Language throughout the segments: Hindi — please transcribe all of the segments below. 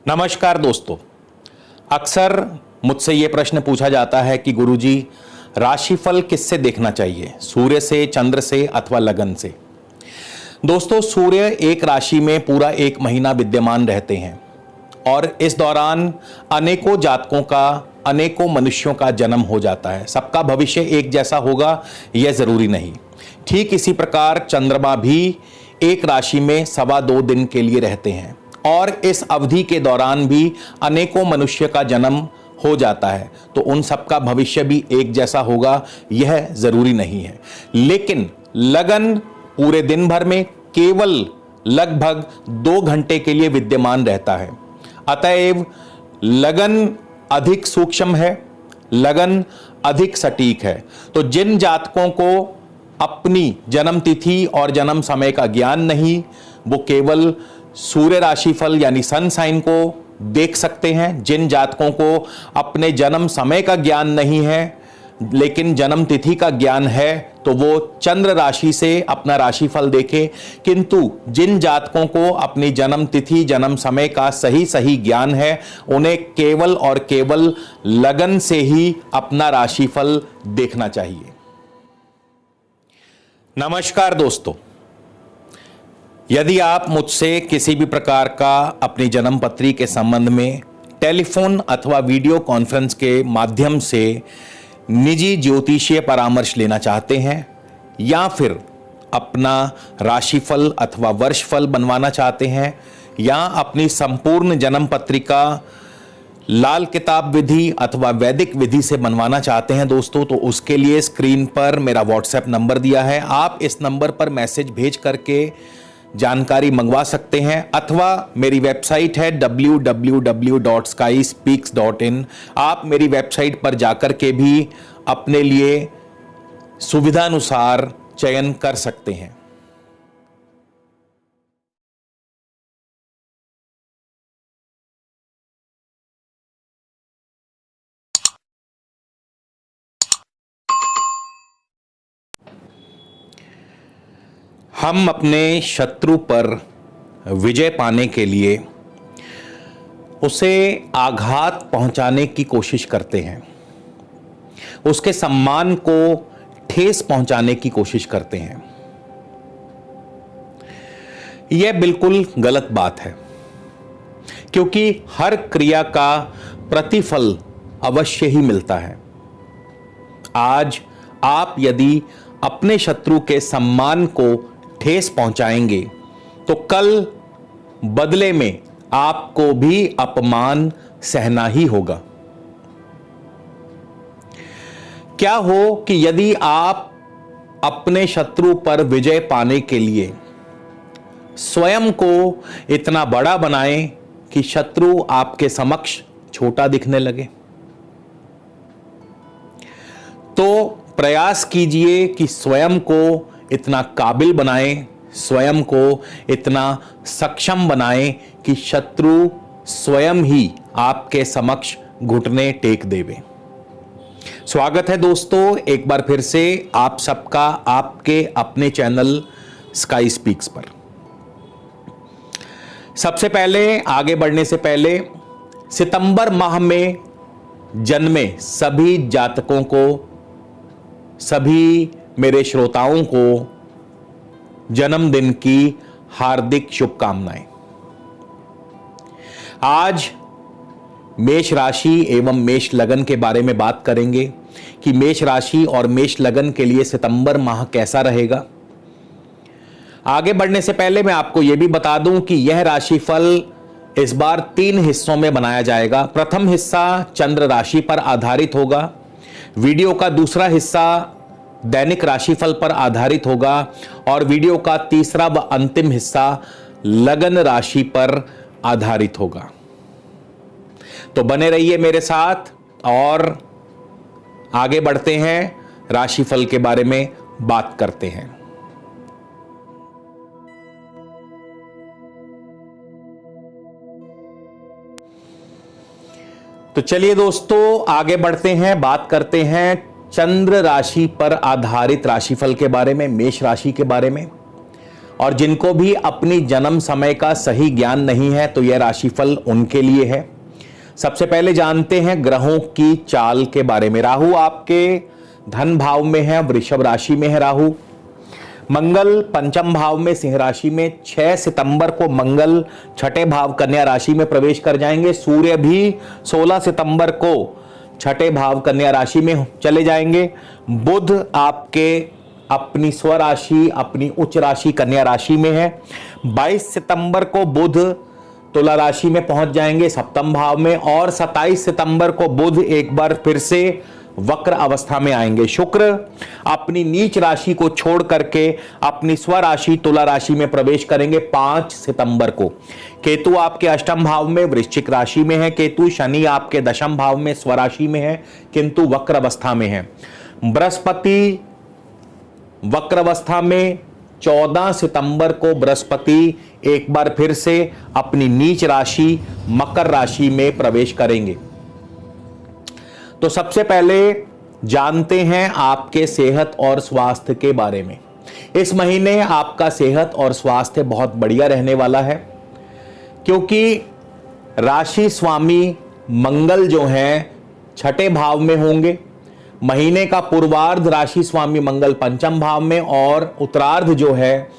नमस्कार दोस्तों, अक्सर मुझसे ये प्रश्न पूछा जाता है कि गुरुजी, राशिफल किससे देखना चाहिए, सूर्य से, चंद्र से अथवा लगन से। दोस्तों, सूर्य एक राशि में पूरा एक महीना विद्यमान रहते हैं और इस दौरान अनेकों जातकों का, अनेकों मनुष्यों का जन्म हो जाता है। सबका भविष्य एक जैसा होगा यह जरूरी नहीं। ठीक इसी प्रकार चंद्रमा भी एक राशि में 2.25 दिन के लिए रहते हैं और इस अवधि के दौरान भी अनेकों मनुष्य का जन्म हो जाता है, तो उन सबका भविष्य भी एक जैसा होगा यह जरूरी नहीं है। लेकिन लगन पूरे दिन भर में केवल लगभग 2 घंटे के लिए विद्यमान रहता है। अतएव लगन अधिक सूक्ष्म है, लगन अधिक सटीक है। तो जिन जातकों को अपनी जन्म तिथि और जन्म समय का ज्ञान नहीं, वो केवल सूर्य राशिफल यानी सन साइन को देख सकते हैं। जिन जातकों को अपने जन्म समय का ज्ञान नहीं है लेकिन जन्म तिथि का ज्ञान है, तो वो चंद्र राशि से अपना राशिफल देखें। किंतु जिन जातकों को अपनी जन्म तिथि, जन्म समय का सही ज्ञान है, उन्हें केवल और केवल लगन से ही अपना राशिफल देखना चाहिए। नमस्कार दोस्तों, यदि आप मुझसे किसी भी प्रकार का अपनी जन्म पत्री के संबंध में टेलीफोन अथवा वीडियो कॉन्फ्रेंस के माध्यम से निजी ज्योतिषीय परामर्श लेना चाहते हैं या फिर अपना राशिफल अथवा वर्षफल बनवाना चाहते हैं या अपनी संपूर्ण जन्म पत्रिका लाल किताब विधि अथवा वैदिक विधि से बनवाना चाहते हैं दोस्तों, तो उसके लिए स्क्रीन पर मेरा व्हाट्सएप नंबर दिया है। आप इस नंबर पर मैसेज भेज करके जानकारी मंगवा सकते हैं अथवा मेरी वेबसाइट है www.skyspeaks.in। आप मेरी वेबसाइट पर जाकर के भी अपने लिए सुविधानुसार चयन कर सकते हैं। हम अपने शत्रु पर विजय पाने के लिए उसे आघात पहुंचाने की कोशिश करते हैं, उसके सम्मान को ठेस पहुंचाने की कोशिश करते हैं। यह बिल्कुल गलत बात है, क्योंकि हर क्रिया का प्रतिफल अवश्य ही मिलता है। आज आप यदि अपने शत्रु के सम्मान को ठेस पहुंचाएंगे तो कल बदले में आपको भी अपमान सहना ही होगा। क्या हो कि यदि आप अपने शत्रु पर विजय पाने के लिए स्वयं को इतना बड़ा बनाएं कि शत्रु आपके समक्ष छोटा दिखने लगे, तो प्रयास कीजिए कि स्वयं को इतना काबिल बनाएं, स्वयं को इतना सक्षम बनाएं कि शत्रु स्वयं ही आपके समक्ष घुटने टेक देवे। स्वागत है दोस्तों एक बार फिर से आप सबका आपके अपने चैनल स्काई स्पीक्स पर। सबसे पहले आगे बढ़ने से पहले सितंबर माह में जन्मे सभी जातकों को, सभी मेरे श्रोताओं को जन्मदिन की हार्दिक शुभकामनाएं। आज मेष राशि एवं मेष लगन के बारे में बात करेंगे कि मेष राशि और मेष लगन के लिए सितंबर माह कैसा रहेगा। आगे बढ़ने से पहले मैं आपको यह भी बता दूं कि यह राशिफल इस बार 3 हिस्सों में बनाया जाएगा। प्रथम हिस्सा चंद्र राशि पर आधारित होगा, वीडियो का दूसरा हिस्सा दैनिक राशिफल पर आधारित होगा और वीडियो का तीसरा व अंतिम हिस्सा लगन राशि पर आधारित होगा। तो बने रहिए मेरे साथ और आगे बढ़ते हैं, राशिफल के बारे में बात करते हैं। तो चलिए दोस्तों आगे बढ़ते हैं, बात करते हैं चंद्र राशि पर आधारित राशिफल के बारे में, मेष राशि के बारे में। और जिनको भी अपनी जन्म समय का सही ज्ञान नहीं है तो यह राशिफल उनके लिए है। सबसे पहले जानते हैं ग्रहों की चाल के बारे में। राहु आपके धन भाव में है, वृषभ राशि में है राहु। मंगल पंचम भाव में सिंह राशि में, 6 सितंबर को मंगल छठे भाव कन्या राशि में प्रवेश कर जाएंगे। सूर्य भी 16 सितंबर को छठे भाव कन्या राशि में चले जाएंगे। बुध आपके अपनी स्वराशि, अपनी उच्च राशि कन्या राशि में है। 22 सितंबर को बुध तुला राशि में पहुंच जाएंगे सप्तम भाव में, और 27 सितंबर को बुध एक बार फिर से वक्र अवस्था में आएंगे। शुक्र अपनी नीच राशि को छोड़ करके अपनी स्वराशि तुला राशि में प्रवेश करेंगे 5 सितंबर को। केतु आपके अष्टम भाव में वृश्चिक राशि में है केतु। शनि आपके दशम भाव में स्वराशि में है किंतु वक्र अवस्था में है। बृहस्पति वक्र अवस्था में 14 सितंबर को बृहस्पति एक बार फिर से अपनी नीच राशि मकर राशि में प्रवेश करेंगे। तो सबसे पहले जानते हैं आपके सेहत और स्वास्थ्य के बारे में। इस महीने आपका सेहत और स्वास्थ्य बहुत बढ़िया रहने वाला है, क्योंकि राशि स्वामी मंगल जो हैं छठे भाव में होंगे। महीने का पूर्वार्ध राशि स्वामी मंगल पंचम भाव में और उत्तरार्ध जो है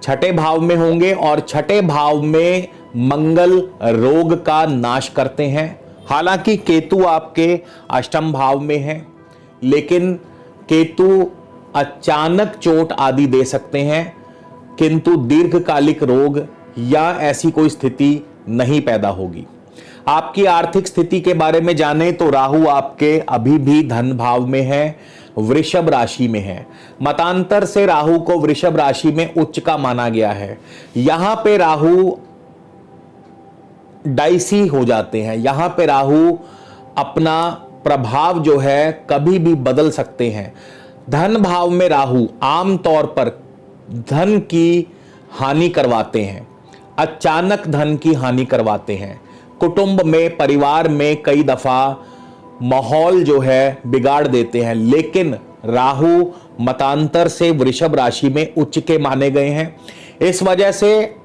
छठे भाव में होंगे। और छठे भाव में मंगल रोग का नाश करते हैं। हालांकि केतु आपके अष्टम भाव में है, लेकिन केतु अचानक चोट आदि दे सकते हैं, किंतु दीर्घकालिक रोग या ऐसी कोई स्थिति नहीं पैदा होगी। आपकी आर्थिक स्थिति के बारे में जानें तो राहु आपके अभी भी धन भाव में है, वृषभ राशि में है। मतांतर से राहु को वृषभ राशि में उच्च का माना गया है। यहां पे राहु डाइसी हो जाते हैं, यहां पे राहु अपना प्रभाव जो है कभी भी बदल सकते हैं। धन भाव में राहु आमतौर पर धन की हानि करवाते हैं, अचानक धन की हानि करवाते हैं। कुटुंब में, परिवार में कई दफा माहौल जो है बिगाड़ देते हैं। लेकिन राहु मतांतर से वृषभ राशि में उच्च के माने गए हैं। इस वजह से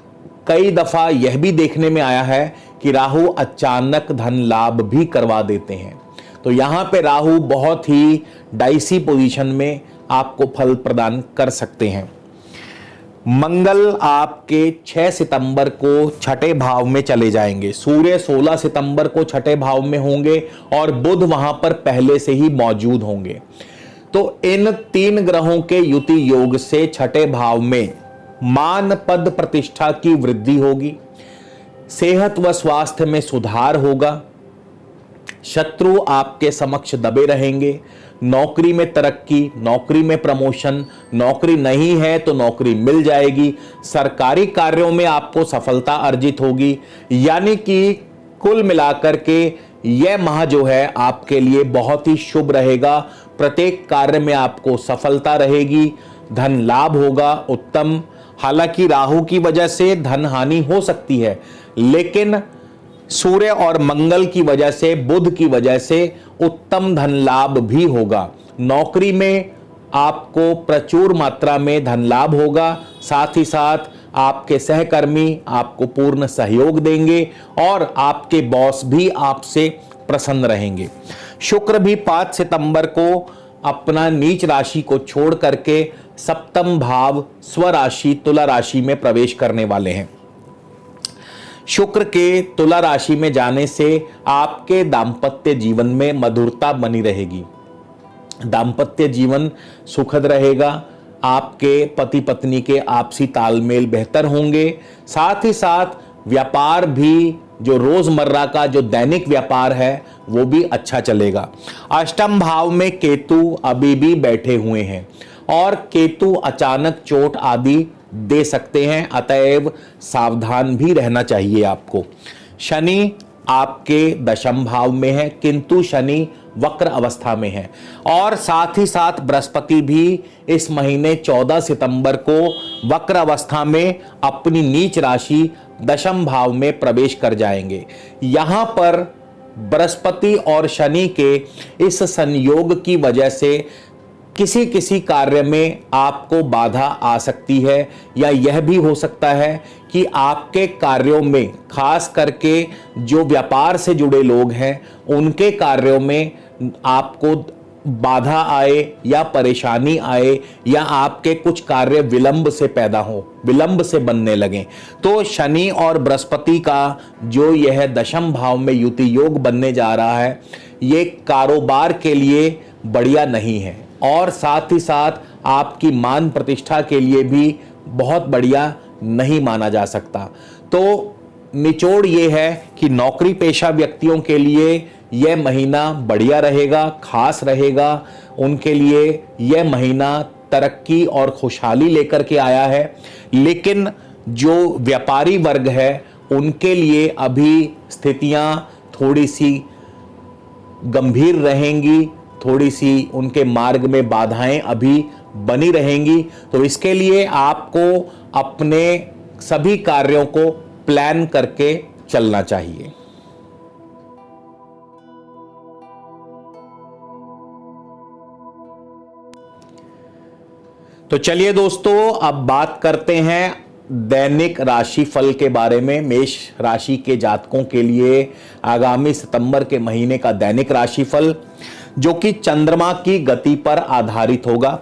कई दफा यह भी देखने में आया है कि राहु अचानक धन लाभ भी करवा देते हैं। तो यहां पे राहु बहुत ही डाइसी पोजीशन में आपको फल प्रदान कर सकते हैं। मंगल आपके 6 सितंबर को छठे भाव में चले जाएंगे। सूर्य 16 सितंबर को छठे भाव में होंगे और बुध वहां पर पहले से ही मौजूद होंगे। तो इन 3 ग्रहों के युति योग से छठे भाव में मान पद प्रतिष्ठा की वृद्धि होगी, सेहत व स्वास्थ्य में सुधार होगा, शत्रु आपके समक्ष दबे रहेंगे, नौकरी में तरक्की, नौकरी में प्रमोशन, नौकरी नहीं है तो नौकरी मिल जाएगी, सरकारी कार्यों में आपको सफलता अर्जित होगी। यानी कि कुल मिलाकर के यह माह जो है आपके लिए बहुत ही शुभ रहेगा। प्रत्येक कार्य में आपको सफलता रहेगी, धन लाभ होगा उत्तम। हालांकि राहु की वजह से धन हानि हो सकती है, लेकिन सूर्य और मंगल की वजह से, बुध की वजह से उत्तम धन लाभ भी होगा। नौकरी में आपको प्रचुर मात्रा में धन लाभ होगा, साथ ही साथ आपके सहकर्मी आपको पूर्ण सहयोग देंगे और आपके बॉस भी आपसे प्रसन्न रहेंगे। शुक्र भी 5 सितंबर को अपना नीच राशि को छोड़ करके सप्तम भाव स्वराशि तुला राशि में प्रवेश करने वाले हैं। शुक्र के तुला राशि में जाने से आपके दांपत्य जीवन में मधुरता बनी रहेगी, दांपत्य जीवन सुखद रहेगा, आपके पति पत्नी के आपसी तालमेल बेहतर होंगे। साथ ही साथ व्यापार भी, जो रोजमर्रा का जो दैनिक व्यापार है वो भी अच्छा चलेगा। अष्टम भाव में केतु अभी भी बैठे हुए हैं और केतु अचानक चोट आदि दे सकते हैं, अतएव सावधान भी रहना चाहिए आपको। शनि आपके दशम भाव में है, किंतु शनि वक्र अवस्था में है। और साथ ही साथ बृहस्पति भी इस महीने 14 सितंबर को वक्र अवस्था में अपनी नीच राशि दशम भाव में प्रवेश कर जाएंगे। यहां पर बृहस्पति और शनि के इस संयोग की वजह से किसी किसी कार्य में आपको बाधा आ सकती है, या यह भी हो सकता है कि आपके कार्यों में, खास करके जो व्यापार से जुड़े लोग हैं उनके कार्यों में आपको बाधा आए या परेशानी आए, या आपके कुछ कार्य विलंब से पैदा हो, विलंब से बनने लगें। तो शनि और बृहस्पति का जो यह दशम भाव में युति योग बनने जा रहा है, ये कारोबार के लिए बढ़िया नहीं है, और साथ ही साथ आपकी मान प्रतिष्ठा के लिए भी बहुत बढ़िया नहीं माना जा सकता। तो निचोड़ ये है कि नौकरी पेशा व्यक्तियों के लिए यह महीना बढ़िया रहेगा, खास रहेगा। उनके लिए यह महीना तरक्की और खुशहाली लेकर के आया है। लेकिन जो व्यापारी वर्ग है उनके लिए अभी स्थितियां थोड़ी सी गंभीर रहेंगी, थोड़ी सी उनके मार्ग में बाधाएं अभी बनी रहेंगी। तो इसके लिए आपको अपने सभी कार्यों को प्लान करके चलना चाहिए। तो चलिए दोस्तों, अब बात करते हैं दैनिक राशि फल के बारे में। मेष राशि के जातकों के लिए आगामी सितंबर के महीने का दैनिक राशि फल, जो कि चंद्रमा की गति पर आधारित होगा।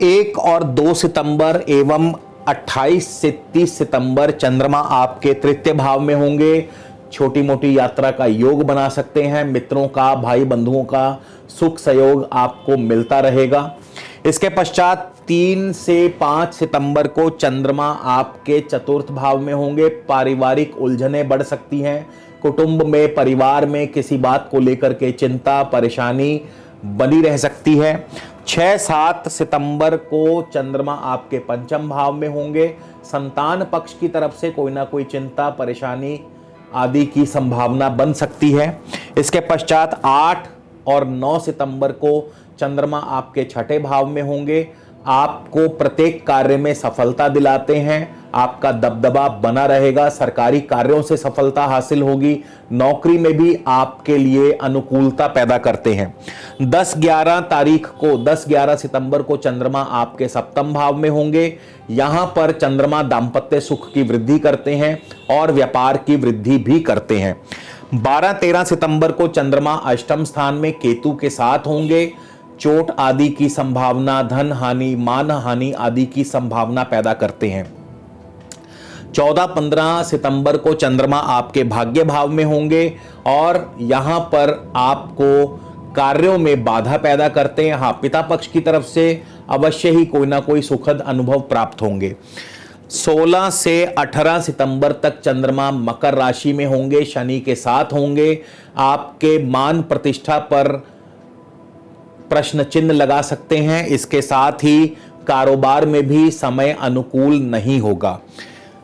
1 और 2 सितंबर एवं 28 से 30 सितंबर चंद्रमा आपके तृतीय भाव में होंगे। छोटी मोटी यात्रा का योग बना सकते हैं। मित्रों का, भाई बंधुओं का सुख सहयोग आपको मिलता रहेगा। इसके पश्चात 3 से 5 सितंबर को चंद्रमा आपके चतुर्थ भाव में होंगे। पारिवारिक उलझनें बढ़ सकती हैं। कुटुंब में, परिवार में किसी बात को लेकर के चिंता, परेशानी बनी रह सकती है। 6-7 सितंबर को चंद्रमा आपके पंचम भाव में होंगे। संतान पक्ष की तरफ से कोई ना कोई चिंता, परेशानी आदि की संभावना बन सकती है। इसके पश्चात 8 और 9 सितंबर को चंद्रमा आपके छठे भाव में होंगे। आपको प्रत्येक कार्य में सफलता दिलाते हैं। आपका दबदबा बना रहेगा। सरकारी कार्यों से सफलता हासिल होगी। नौकरी में भी आपके लिए अनुकूलता पैदा करते हैं। 10-11 सितंबर को चंद्रमा आपके सप्तम भाव में होंगे। यहां पर चंद्रमा दांपत्य सुख की वृद्धि करते हैं और व्यापार की वृद्धि भी करते हैं। 12-13 सितंबर को चंद्रमा अष्टम स्थान में केतु के साथ होंगे। चोट आदि की संभावना, धन हानि, मान हानि आदि की संभावना पैदा करते हैं। 14-15 सितंबर को चंद्रमा आपके भाग्य भाव में होंगे और यहां पर आपको कार्यों में बाधा पैदा करते हैं। हाँ, पिता पक्ष की तरफ से अवश्य ही कोई ना कोई सुखद अनुभव प्राप्त होंगे। 16 से 18 सितंबर तक चंद्रमा मकर राशि में होंगे, शनि के साथ होंगे। आपके मान प्रतिष्ठा पर प्रश्न चिन्ह लगा सकते हैं। इसके साथ ही कारोबार में भी समय अनुकूल नहीं होगा।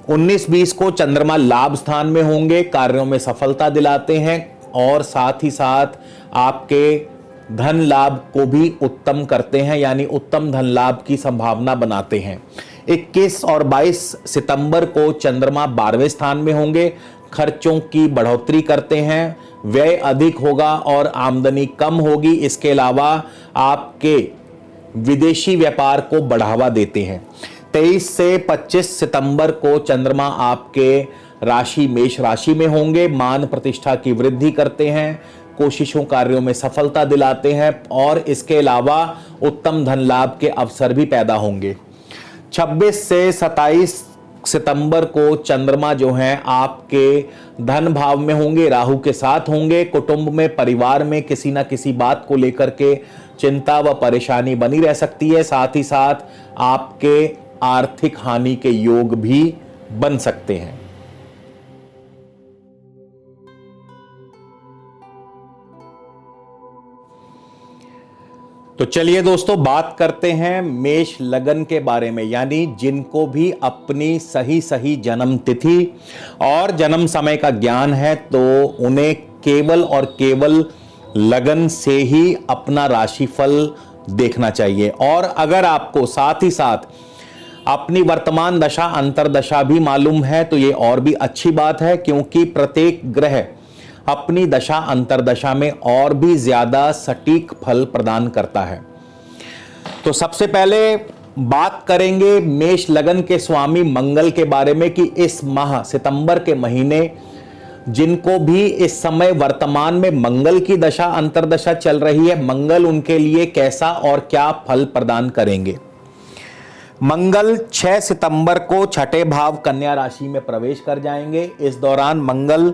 19-20 को चंद्रमा लाभ स्थान में होंगे, कार्यों में सफलता दिलाते हैं और साथ ही साथ आपके धन लाभ को भी उत्तम करते हैं, यानी उत्तम धन लाभ की संभावना बनाते हैं। 21 और 22 सितंबर को चंद्रमा 12वें स्थान में होंगे। खर्चों की बढ़ोतरी करते हैं, व्यय अधिक होगा और आमदनी कम होगी। इसके अलावा आपके विदेशी व्यापार को बढ़ावा देते हैं। 23 से 25 सितंबर को चंद्रमा आपके राशि मेष राशि में होंगे। मान प्रतिष्ठा की वृद्धि करते हैं, कोशिशों कार्यों में सफलता दिलाते हैं और इसके अलावा उत्तम धन लाभ के अवसर भी पैदा होंगे। 26 से 27 सितंबर को चंद्रमा जो हैं आपके धन भाव में होंगे, राहु के साथ होंगे। कुटुंब में, परिवार में किसी ना किसी बात को लेकर के चिंता व परेशानी बनी रह सकती है। साथ ही साथ आपके आर्थिक हानि के योग भी बन सकते हैं। तो चलिए दोस्तों, बात करते हैं मेष लगन के बारे में, यानी जिनको भी अपनी सही जन्म तिथि और जन्म समय का ज्ञान है तो उन्हें केवल और केवल लगन से ही अपना राशिफल देखना चाहिए। और अगर आपको साथ ही साथ अपनी वर्तमान दशा अंतरदशा भी मालूम है तो ये और भी अच्छी बात है, क्योंकि प्रत्येक ग्रह अपनी दशा अंतरदशा में और भी ज्यादा सटीक फल प्रदान करता है। तो सबसे पहले बात करेंगे मेष लगन के स्वामी मंगल के बारे में कि इस माह सितंबर के महीने जिनको भी इस समय वर्तमान में मंगल की दशा अंतरदशा चल रही है, मंगल उनके लिए कैसा और क्या फल प्रदान करेंगे। मंगल 6 सितंबर को छठे भाव कन्या राशि में प्रवेश कर जाएंगे। इस दौरान मंगल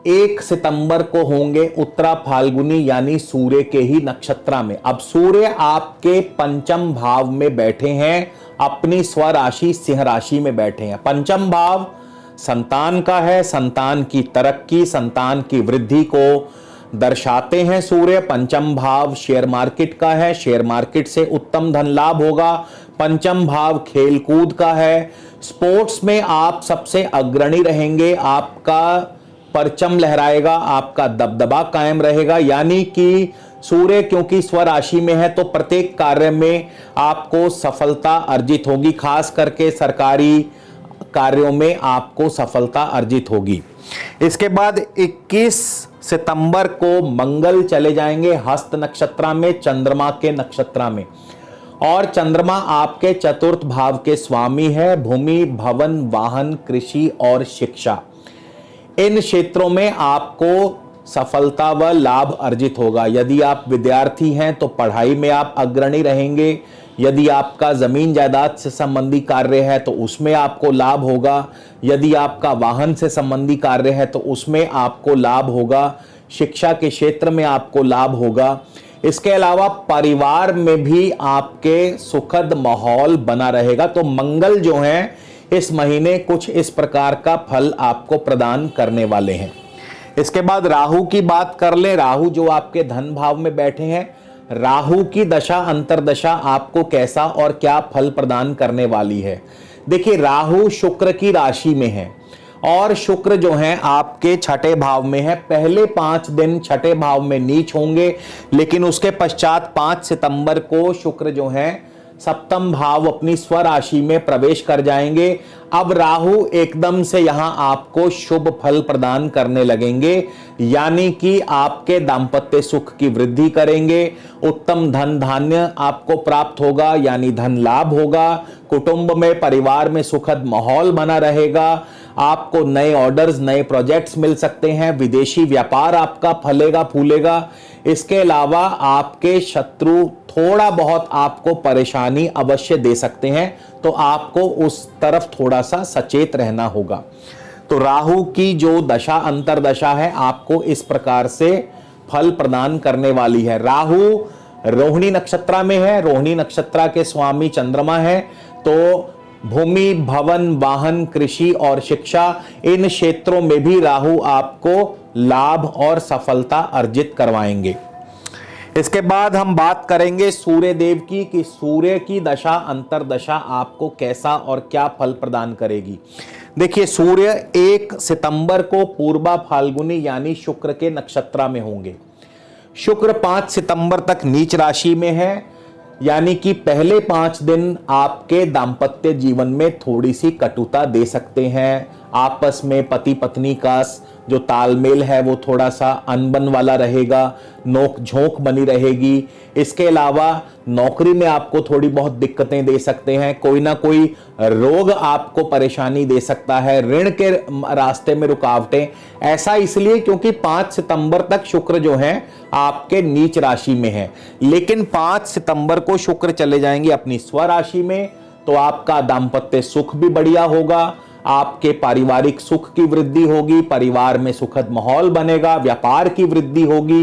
1 सितंबर को होंगे उत्तरा फाल्गुनी यानी सूर्य के ही नक्षत्र में। अब सूर्य आपके पंचम भाव में बैठे हैं, अपनी स्वराशि सिंह राशि में बैठे हैं। पंचम भाव संतान का है, संतान की तरक्की, संतान की वृद्धि को दर्शाते हैं सूर्य। पंचम भाव शेयर मार्केट का है, शेयर मार्केट से उत्तम धन लाभ होगा। पंचम भाव खेल कूद का है, स्पोर्ट्स में आप सबसे अग्रणी रहेंगे, आपका परचम लहराएगा, आपका दबदबा कायम रहेगा। यानी कि सूर्य क्योंकि स्वराशि में है तो प्रत्येक कार्य में आपको सफलता अर्जित होगी, खास करके सरकारी कार्यों में आपको सफलता अर्जित होगी। इसके बाद 21 सितंबर को मंगल चले जाएंगे हस्त नक्षत्र में, चंद्रमा के नक्षत्र में, और चंद्रमा आपके चतुर्थ भाव के स्वामी है। भूमि, भवन, वाहन, कृषि और शिक्षा, इन क्षेत्रों में आपको सफलता व लाभ अर्जित होगा। यदि आप विद्यार्थी हैं तो पढ़ाई में आप अग्रणी रहेंगे। यदि आपका जमीन जायदाद से संबंधी कार्य है तो उसमें आपको लाभ होगा। यदि आपका वाहन से संबंधी कार्य है तो उसमें आपको लाभ होगा। शिक्षा के क्षेत्र में आपको लाभ होगा। इसके अलावा परिवार में भी आपके सुखद माहौल बना रहेगा। तो मंगल जो है इस महीने कुछ इस प्रकार का फल आपको प्रदान करने वाले हैं। इसके बाद राहु की बात कर लें। राहु जो आपके धन भाव में बैठे हैं, राहु की दशा अंतरदशा आपको कैसा और क्या फल प्रदान करने वाली है। देखिए, राहु शुक्र की राशि में है और शुक्र जो है आपके छठे भाव में है। पहले 5 दिन छठे भाव में नीच होंगे, लेकिन उसके पश्चात 5 सितंबर को शुक्र जो है सप्तम भाव अपनी स्वराशि में प्रवेश कर जाएंगे। अब राहु एकदम से यहां आपको शुभ फल प्रदान करने लगेंगे, यानी कि आपके दांपत्य सुख की वृद्धि करेंगे। उत्तम धन धान्य आपको प्राप्त होगा, यानी धन लाभ होगा। कुटुंब में, परिवार में सुखद माहौल बना रहेगा। आपको नए ऑर्डर्स, नए प्रोजेक्ट्स मिल सकते हैं। विदेशी व्यापार आपका फलेगा फूलेगा। इसके अलावा आपके शत्रु थोड़ा बहुत आपको परेशानी अवश्य दे सकते हैं, तो आपको उस तरफ थोड़ा सा सचेत रहना होगा। तो राहु की जो दशा अंतरदशा है आपको इस प्रकार से फल प्रदान करने वाली है। राहु रोहिणी नक्षत्र में है, रोहिणी नक्षत्र के स्वामी चंद्रमा है। तो भूमि, भवन, वाहन, कृषि और शिक्षा, इन क्षेत्रों में भी राहु आपको लाभ और सफलता अर्जित करवाएंगे। इसके बाद हम बात करेंगे सूर्य देव की कि सूर्य की दशा अंतरदशा आपको कैसा और क्या फल प्रदान करेगी। देखिए, सूर्य 1 सितंबर को पूर्वा फाल्गुनी यानी शुक्र के नक्षत्र में होंगे। शुक्र 5 सितंबर तक नीच राशि में है, यानी कि पहले 5 दिन आपके दांपत्य जीवन में थोड़ी सी कटुता दे सकते हैं। आपस में पति पत्नी का जो तालमेल है वो थोड़ा सा अनबन वाला रहेगा, नोक झोंक बनी रहेगी। इसके अलावा नौकरी में आपको थोड़ी बहुत दिक्कतें दे सकते हैं। कोई ना कोई रोग आपको परेशानी दे सकता है। ऋण के रास्ते में रुकावटें, ऐसा इसलिए क्योंकि 5 सितंबर तक शुक्र जो है आपके नीच राशि में है, लेकिन 5 सितंबर को शुक्र चले जाएंगे अपनी स्वराशि में। तो आपका दांपत्य सुख भी बढ़िया होगा, आपके पारिवारिक सुख की वृद्धि होगी, परिवार में सुखद माहौल बनेगा, व्यापार की वृद्धि होगी,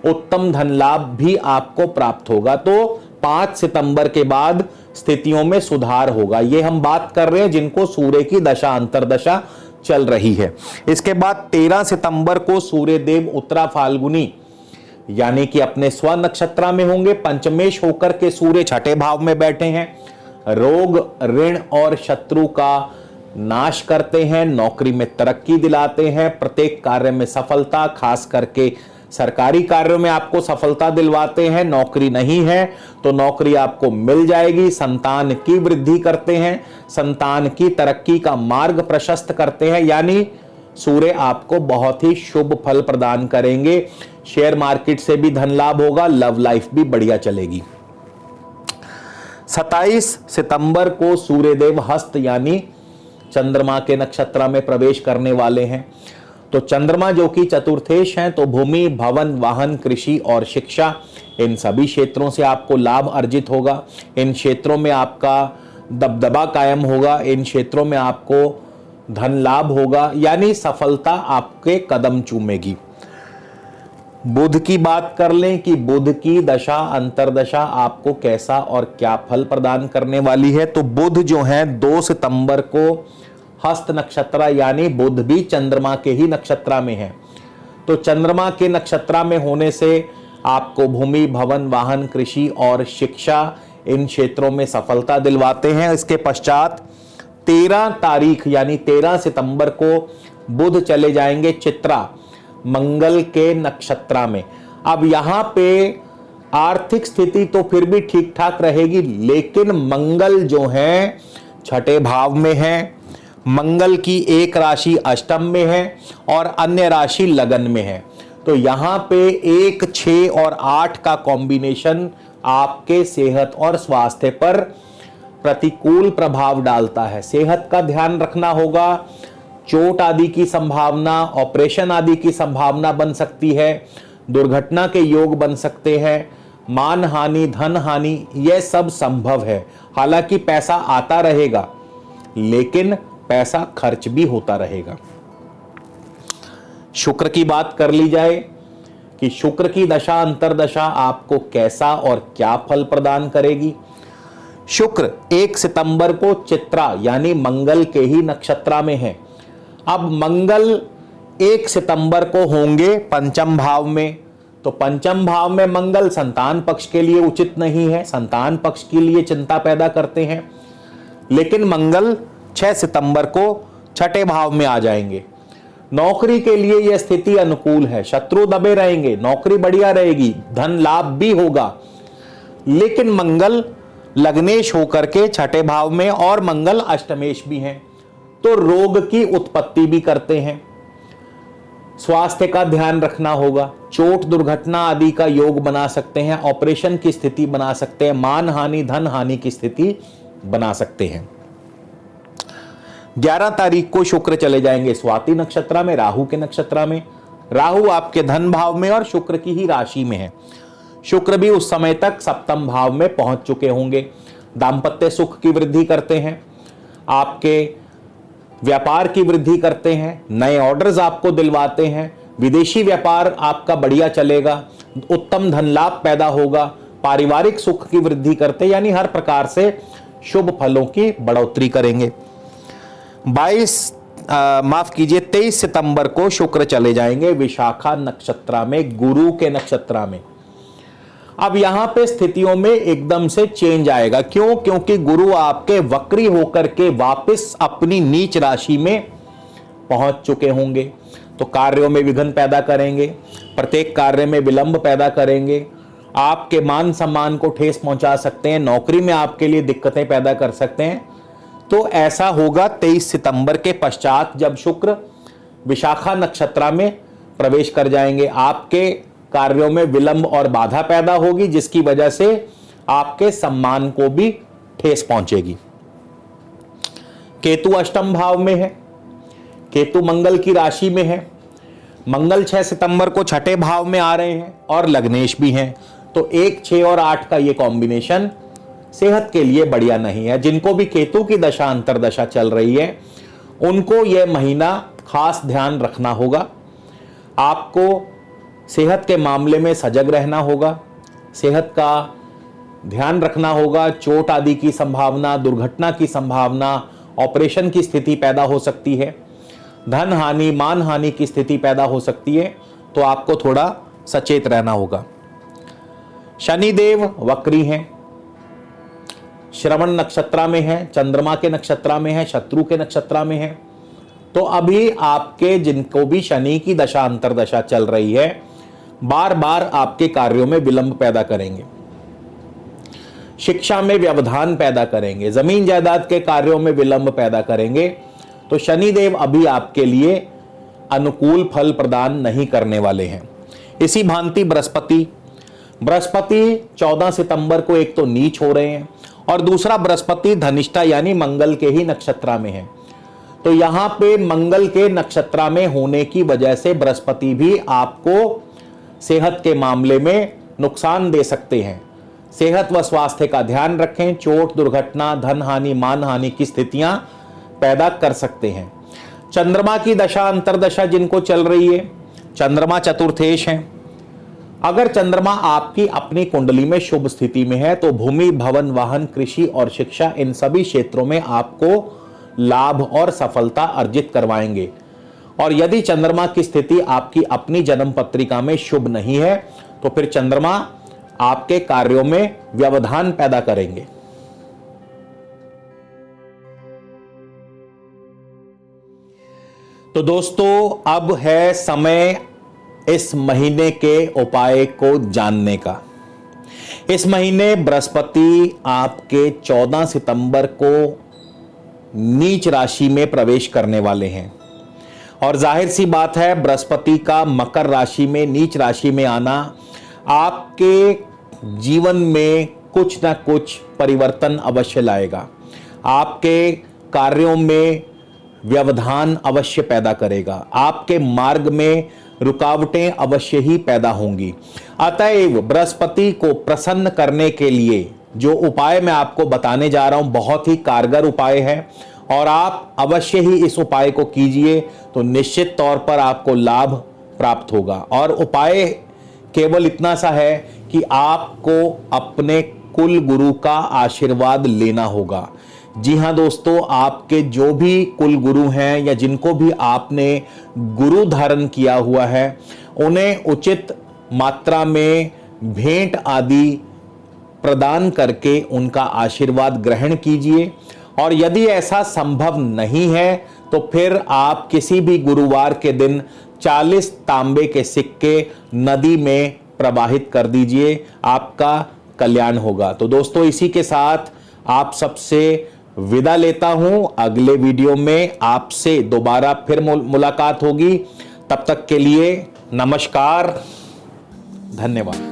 उत्तम धन लाभ भी आपको प्राप्त होगा। तो 5 सितंबर के बाद स्थितियों में सुधार होगा। ये हम बात कर रहे हैं जिनको सूर्य की दशा अंतरदशा चल रही है। इसके बाद 13 सितंबर को सूर्य देव उत्तरा फाल्गुनी यानी कि अपने स्व नक्षत्र में होंगे। पंचमेश होकर के सूर्य छठे भाव में बैठे हैं। रोग, ऋण और शत्रु का नाश करते हैं, नौकरी में तरक्की दिलाते हैं, प्रत्येक कार्य में सफलता, खास करके सरकारी कार्यों में आपको सफलता दिलवाते हैं। नौकरी नहीं है तो नौकरी आपको मिल जाएगी। संतान की वृद्धि करते हैं, संतान की तरक्की का मार्ग प्रशस्त करते हैं, यानी सूर्य आपको बहुत ही शुभ फल प्रदान करेंगे। शेयर मार्केट से भी धन लाभ होगा, लव लाइफ भी बढ़िया चलेगी। 27 सितंबर को सूर्यदेव हस्त यानी चंद्रमा के नक्षत्र में प्रवेश करने वाले हैं। तो चंद्रमा जो कि चतुर्थेश हैं, तो भूमि, भवन, वाहन, कृषि और शिक्षा, इन सभी क्षेत्रों से आपको लाभ अर्जित होगा। इन क्षेत्रों में आपका दबदबा कायम होगा, इन क्षेत्रों में आपको धन लाभ होगा, यानी सफलता आपके कदम चूमेगी। बुध की बात कर लें कि बुध की दशा अंतरदशा आपको कैसा और क्या फल प्रदान करने वाली है। तो बुध जो है 2 सितंबर को हस्त नक्षत्र यानी बुध भी चंद्रमा के ही नक्षत्र में है। तो चंद्रमा के नक्षत्र में होने से आपको भूमि, भवन, वाहन, कृषि और शिक्षा, इन क्षेत्रों में सफलता दिलवाते हैं। इसके पश्चात 13 तारीख यानी 13 सितंबर को बुध चले जाएंगे चित्रा मंगल के नक्षत्र में। अब यहां पे आर्थिक स्थिति तो फिर भी ठीक ठाक रहेगी, लेकिन मंगल जो है छठे भाव में है। मंगल की एक राशि अष्टम में है और अन्य राशि लगन में है। तो यहां पे 1, 6 और 8 का कॉम्बिनेशन आपके सेहत और स्वास्थ्य पर प्रतिकूल प्रभाव डालता है। सेहत का ध्यान रखना होगा, चोट आदि की संभावना, ऑपरेशन आदि की संभावना बन सकती है, दुर्घटना के योग बन सकते हैं, मान हानि, धन हानि, यह सब संभव है। हालांकि पैसा आता रहेगा, लेकिन पैसा खर्च भी होता रहेगा। शुक्र की बात कर ली जाए कि शुक्र की दशा अंतरदशा आपको कैसा और क्या फल प्रदान करेगी। शुक्र 1 सितंबर को चित्रा यानी मंगल के ही नक्षत्र में है। अब मंगल 1 सितंबर को होंगे पंचम भाव में। तो पंचम भाव में मंगल संतान पक्ष के लिए उचित नहीं है, संतान पक्ष के लिए चिंता पैदा करते हैं। लेकिन मंगल 6 सितंबर को छठे भाव में आ जाएंगे। नौकरी के लिए यह स्थिति अनुकूल है, शत्रु दबे रहेंगे, नौकरी बढ़िया रहेगी, धन लाभ भी होगा। लेकिन मंगल लग्नेश होकर के छठे भाव में और मंगल अष्टमेश भी हैं, तो रोग की उत्पत्ति भी करते हैं। स्वास्थ्य का ध्यान रखना होगा, चोट दुर्घटना आदि का योग बना सकते हैं, ऑपरेशन की स्थिति बना सकते हैं, मान हानि, धन हानि की स्थिति बना सकते हैं। 11 तारीख को शुक्र चले जाएंगे स्वाति नक्षत्र में, राहु के नक्षत्र में। राहु आपके धन भाव में और शुक्र की ही राशि में है। शुक्र भी उस समय तक सप्तम भाव में पहुंच चुके होंगे। दाम्पत्य सुख की वृद्धि करते हैं, आपके व्यापार की वृद्धि करते हैं, नए ऑर्डर्स आपको दिलवाते हैं, विदेशी व्यापार आपका बढ़िया चलेगा, उत्तम धन लाभ पैदा होगा, पारिवारिक सुख की वृद्धि करते, यानी हर प्रकार से शुभ फलों की बढ़ोतरी करेंगे। 23 सितंबर को शुक्र चले जाएंगे विशाखा नक्षत्र में, गुरु के नक्षत्र में। अब यहां पे स्थितियों में एकदम से चेंज आएगा। क्यों? क्योंकि गुरु आपके वक्री होकर के वापस अपनी नीच राशि में पहुंच चुके होंगे। तो कार्यों में विघ्न पैदा करेंगे, प्रत्येक कार्य में विलंब पैदा करेंगे, आपके मान सम्मान को ठेस पहुंचा सकते हैं, नौकरी में आपके लिए दिक्कतें पैदा कर सकते हैं। तो ऐसा होगा 23 सितंबर के पश्चात, जब शुक्र विशाखा नक्षत्र में प्रवेश कर जाएंगे। आपके कार्यों में विलंब और बाधा पैदा होगी, जिसकी वजह से आपके सम्मान को भी ठेस पहुंचेगी। केतु अष्टम भाव में है, केतु मंगल की राशि में है। मंगल 6 सितंबर को छठे भाव में आ रहे हैं और लग्नेश भी हैं। तो 1, 6 और 8 का ये कॉम्बिनेशन सेहत के लिए बढ़िया नहीं है। जिनको भी केतु की दशा अंतरदशा चल रही है, उनको यह महीना खास ध्यान रखना होगा। आपको सेहत के मामले में सजग रहना होगा, सेहत का ध्यान रखना होगा। चोट आदि की संभावना, दुर्घटना की संभावना, ऑपरेशन की स्थिति पैदा हो सकती है, धन हानि, मान हानि की स्थिति पैदा हो सकती है। तो आपको थोड़ा सचेत रहना होगा। शनिदेव वक्री हैं, श्रवण नक्षत्र में है, चंद्रमा के नक्षत्र में है, शत्रु के नक्षत्र में है। तो अभी आपके जिनको भी शनि की दशा अंतरदशा चल रही है, बार बार आपके कार्यों में विलंब पैदा करेंगे, शिक्षा में व्यवधान पैदा करेंगे, जमीन जायदाद के कार्यों में विलंब पैदा करेंगे। तो शनिदेव अभी आपके लिए अनुकूल फल प्रदान नहीं करने वाले हैं। इसी भांति बृहस्पति 14 सितंबर को एक तो नीच हो रहे हैं और दूसरा बृहस्पति धनिष्ठा यानी मंगल के ही नक्षत्र में है। तो यहां पे मंगल के नक्षत्र में होने की वजह से बृहस्पति भी आपको सेहत के मामले में नुकसान दे सकते हैं। सेहत व स्वास्थ्य का ध्यान रखें। चोट, दुर्घटना, धन हानि, मान हानि की स्थितियां पैदा कर सकते हैं। चंद्रमा की दशा अंतरदशा जिनको चल रही है, चंद्रमा चतुर्थेश है। अगर चंद्रमा आपकी अपनी कुंडली में शुभ स्थिति में है तो भूमि, भवन, वाहन, कृषि और शिक्षा इन सभी क्षेत्रों में आपको लाभ और सफलता अर्जित करवाएंगे। और यदि चंद्रमा की स्थिति आपकी अपनी जन्म पत्रिका में शुभ नहीं है तो फिर चंद्रमा आपके कार्यों में व्यवधान पैदा करेंगे। तो दोस्तों, अब है समय इस महीने के उपाय को जानने का। इस महीने बृहस्पति आपके 14 सितंबर को नीच राशि में प्रवेश करने वाले हैं और जाहिर सी बात है बृहस्पति का मकर राशि में नीच राशि में आना आपके जीवन में कुछ ना कुछ परिवर्तन अवश्य लाएगा। आपके कार्यों में व्यवधान अवश्य पैदा करेगा। आपके मार्ग में रुकावटें अवश्य ही पैदा होंगी। अतएव बृहस्पति को प्रसन्न करने के लिए जो उपाय मैं आपको बताने जा रहा हूं बहुत ही कारगर उपाय है और आप अवश्य ही इस उपाय को कीजिए तो निश्चित तौर पर आपको लाभ प्राप्त होगा। और उपाय केवल इतना सा है कि आपको अपने कुल गुरु का आशीर्वाद लेना होगा। जी हां दोस्तों, आपके जो भी कुल गुरु हैं या जिनको भी आपने गुरु धारण किया हुआ है उन्हें उचित मात्रा में भेंट आदि प्रदान करके उनका आशीर्वाद ग्रहण कीजिए। और यदि ऐसा संभव नहीं है तो फिर आप किसी भी गुरुवार के दिन 40 तांबे के सिक्के नदी में प्रवाहित कर दीजिए, आपका कल्याण होगा। तो दोस्तों, इसी के साथ आप सबसे विदा लेता हूं। अगले वीडियो में आपसे दोबारा फिर मुलाकात होगी। तब तक के लिए नमस्कार, धन्यवाद।